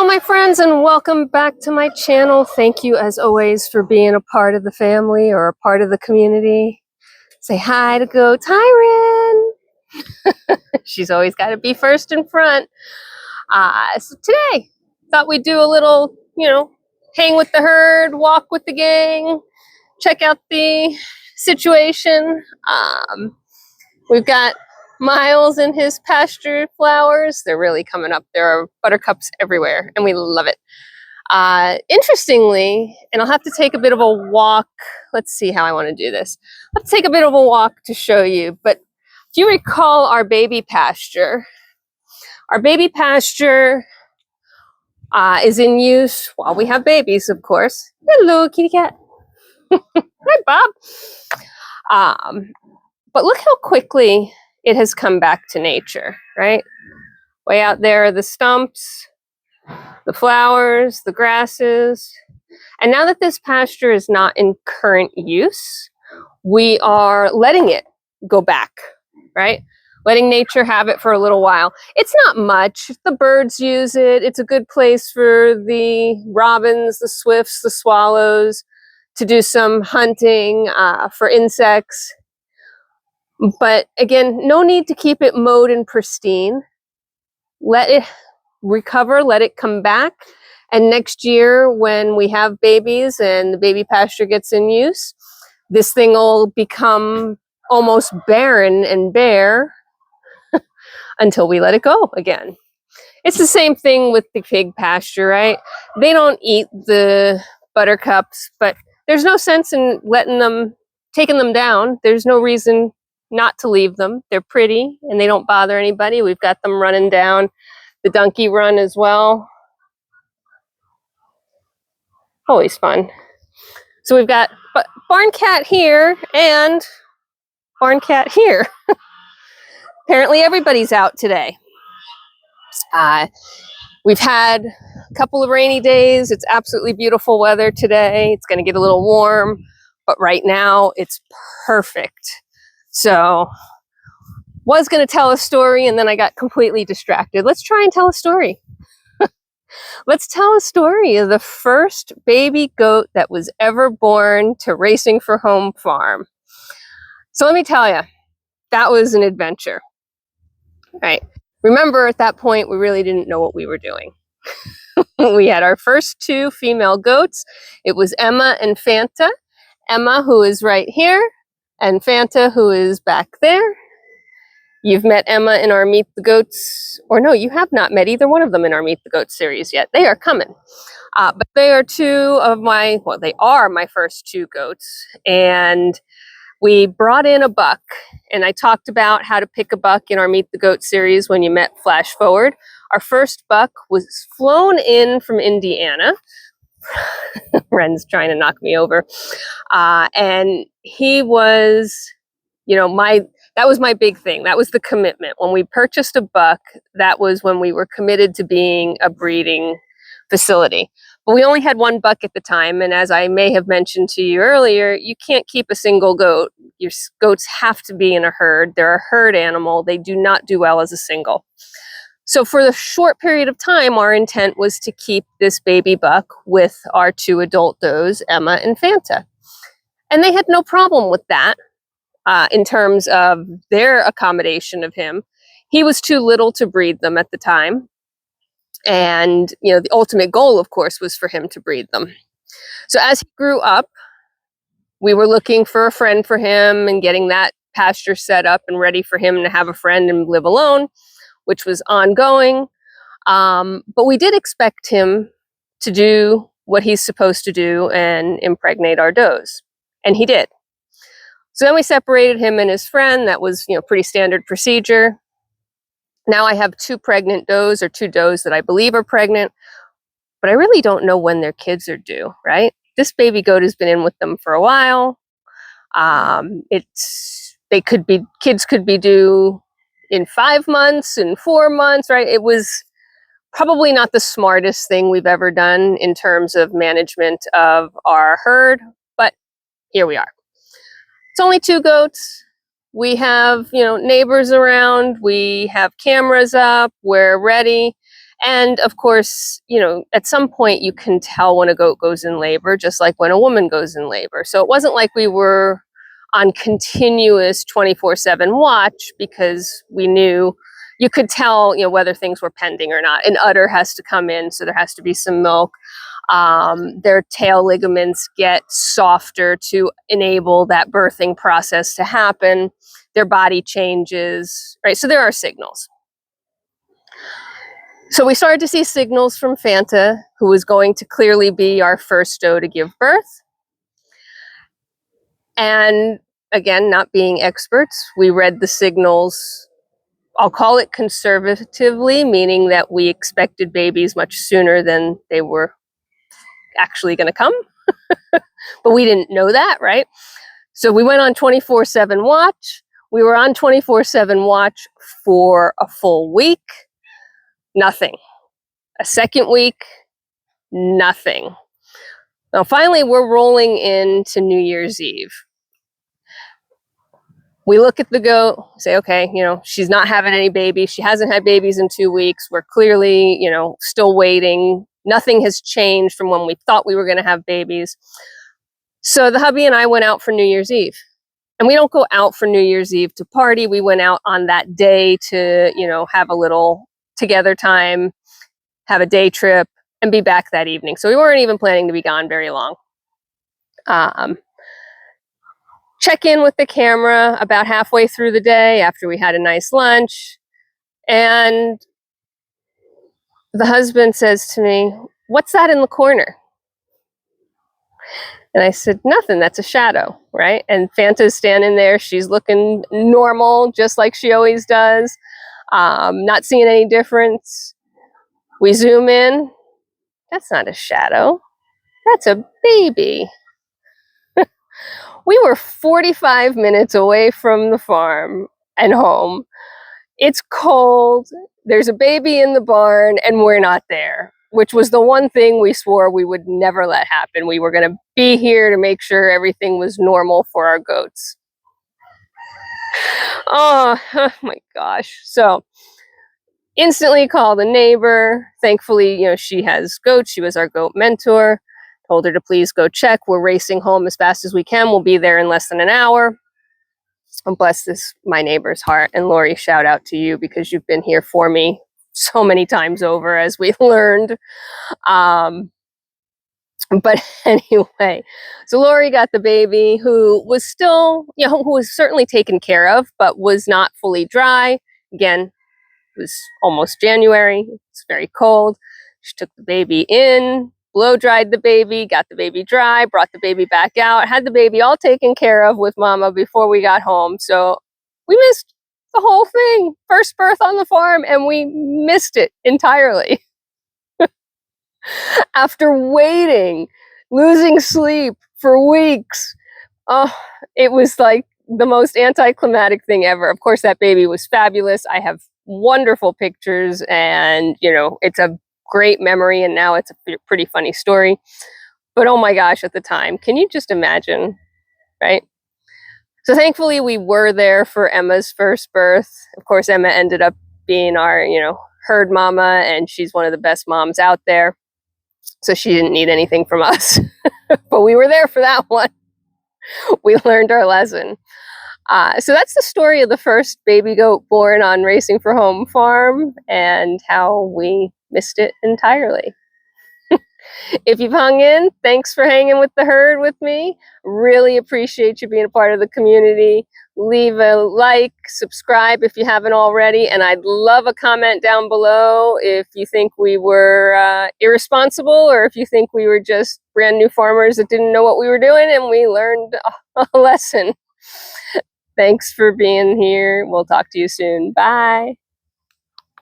my friends, and welcome back to my channel. Thank you as always for being a part of the family or a part of the community. Say hi to Go Tyron. She's always got to be first in front. So today, thought we'd do a little, hang with the herd, walk with the gang, check out the situation. We've got Miles and his pasture flowers. They're really coming up. There are buttercups everywhere, and we love it. Interestingly, and I'll have to take a bit of a walk. Let's see how I want to do this. I'll have to take a bit of a walk to show you. But if you recall our baby pasture is in use while we have babies, of course. Hello, kitty cat. Hi, Bob. But look how quickly it has come back to nature, right? Way out there are the stumps, the flowers, the grasses. And now that this pasture is not in current use, we are letting it go back, right? Letting nature have it for a little while. It's not much. The birds use it. It's a good place for the robins, the swifts, the swallows to do some hunting for insects. But again, no need to keep it mowed and pristine. Let it recover, let it come back. And next year, when we have babies and the baby pasture gets in use, this thing will become almost barren and bare until we let it go again. It's the same thing with the pig pasture, right? They don't eat the buttercups, but there's no sense in taking them down. There's no reason not to leave them. They're pretty and they don't bother anybody. We've got them running down the donkey run as well. Always fun. So we've got barn cat here and barn cat here. Apparently everybody's out today. We've had a couple of rainy days. It's absolutely beautiful weather today. It's going to get a little warm, but right now it's perfect. So was going to tell a story and then I got completely distracted. Let's try and tell a story. Let's tell a story of the first baby goat that was ever born to Racing for Home Farm. So let me tell you, that was an adventure. All right. Remember, at that point, we really didn't know what we were doing. We had our first two female goats. It was Emma and Fanta. Emma, who is right here, and Fanta, who is back there. You've met Emma in our Meet the Goats, or no, you have not met either one of them in our Meet the Goats series yet. They are coming. But they are they are my first two goats. And we brought in a buck, and I talked about how to pick a buck in our Meet the Goat series when you met Flash Forward. Our first buck was flown in from Indiana. Ren's trying to knock me over. And he was, that was my big thing. That was the commitment. When we purchased a buck, that was when we were committed to being a breeding facility. But we only had one buck at the time, and as I may have mentioned to you earlier, you can't keep a single goat. Your goats have to be in a herd. They're a herd animal. They do not do well as a single. So for the short period of time, our intent was to keep this baby buck with our two adult does, Emma and Fanta. And they had no problem with that in terms of their accommodation of him. He was too little to breed them at the time. And, the ultimate goal, of course, was for him to breed them. So as he grew up, we were looking for a friend for him and getting that pasture set up and ready for him to have a friend and live alone, which was ongoing. But we did expect him to do what he's supposed to do and impregnate our does. And he did. So then we separated him and his friend. That was, pretty standard procedure. Now I have two pregnant does, or two does that I believe are pregnant, but I really don't know when their kids are due, right? This baby goat has been in with them for a while. Kids could be due in 5 months, in 4 months, right? It was probably not the smartest thing we've ever done in terms of management of our herd, but here we are. It's only two goats. We have, neighbors around. We have cameras up. We're ready. And of course, at some point you can tell when a goat goes in labor, just like when a woman goes in labor. So it wasn't like we were on continuous 24/7 watch, because we knew you could tell, whether things were pending or not. An udder has to come in, so there has to be some milk. Their tail ligaments get softer to enable that birthing process to happen. Their body changes, right? So there are signals. So we started to see signals from Fanta, who was going to clearly be our first doe to give birth. And again, not being experts, we read the signals, I'll call it conservatively, meaning that we expected babies much sooner than they were actually going to come. But we didn't know that, right? So we went on 24/7 watch. We were on 24/7 watch for a full week. Nothing. A second week, nothing. Now, finally, we're rolling into New Year's Eve. We look at the goat, say, okay, she's not having any babies. She hasn't had babies in 2 weeks. We're clearly, still waiting. Nothing has changed from when we thought we were going to have babies. So the hubby and I went out for New Year's Eve. And we don't go out for New Year's Eve to party. We went out on that day to, have a little together time, have a day trip, and be back that evening. So we weren't even planning to be gone very long. Check in with the camera about halfway through the day after we had a nice lunch. And the husband says to me, "What's that in the corner?" And I said, "Nothing, that's a shadow," right? And Fanta's standing there. She's looking normal, just like she always does. Not seeing any difference. We zoom in. That's not a shadow. That's a baby. We were 45 minutes away from the farm and home. It's cold. There's a baby in the barn, and we're not there, which was the one thing we swore we would never let happen. We were going to be here to make sure everything was normal for our goats. Oh my gosh. So instantly called a neighbor. Thankfully, she has goats. She was our goat mentor. Told her to please go check. We're racing home as fast as we can. We'll be there in less than an hour. And bless this, my neighbor's heart. And Lori, shout out to you, because you've been here for me so many times over, as we learned. But anyway, so Lori got the baby, who was still, who was certainly taken care of, but was not fully dry. Again, it was almost January. It's very cold. She took the baby in, blow dried the baby, got the baby dry, brought the baby back out, had the baby all taken care of with Mama before we got home. So we missed the whole thing. First birth on the farm, and we missed it entirely. After waiting, losing sleep for weeks. Oh, it was like the most anticlimactic thing ever. Of course, that baby was fabulous. I have wonderful pictures, and it's a great memory, and now it's a pretty funny story. But oh my gosh, at the time, can you just imagine, right? So thankfully we were there for Emma's first birth. Of course, Emma ended up being our, herd mama, and she's one of the best moms out there. So she didn't need anything from us, but we were there for that one. We learned our lesson. So that's the story of the first baby goat born on Racing for Home farm, and how we missed it entirely. If you've hung in, thanks for hanging with the herd with me. Really appreciate you being a part of the community. Leave a like, subscribe if you haven't already, and I'd love a comment down below if you think we were irresponsible, or if you think we were just brand new farmers that didn't know what we were doing and we learned a lesson. Thanks for being here. We'll talk to you soon. Bye.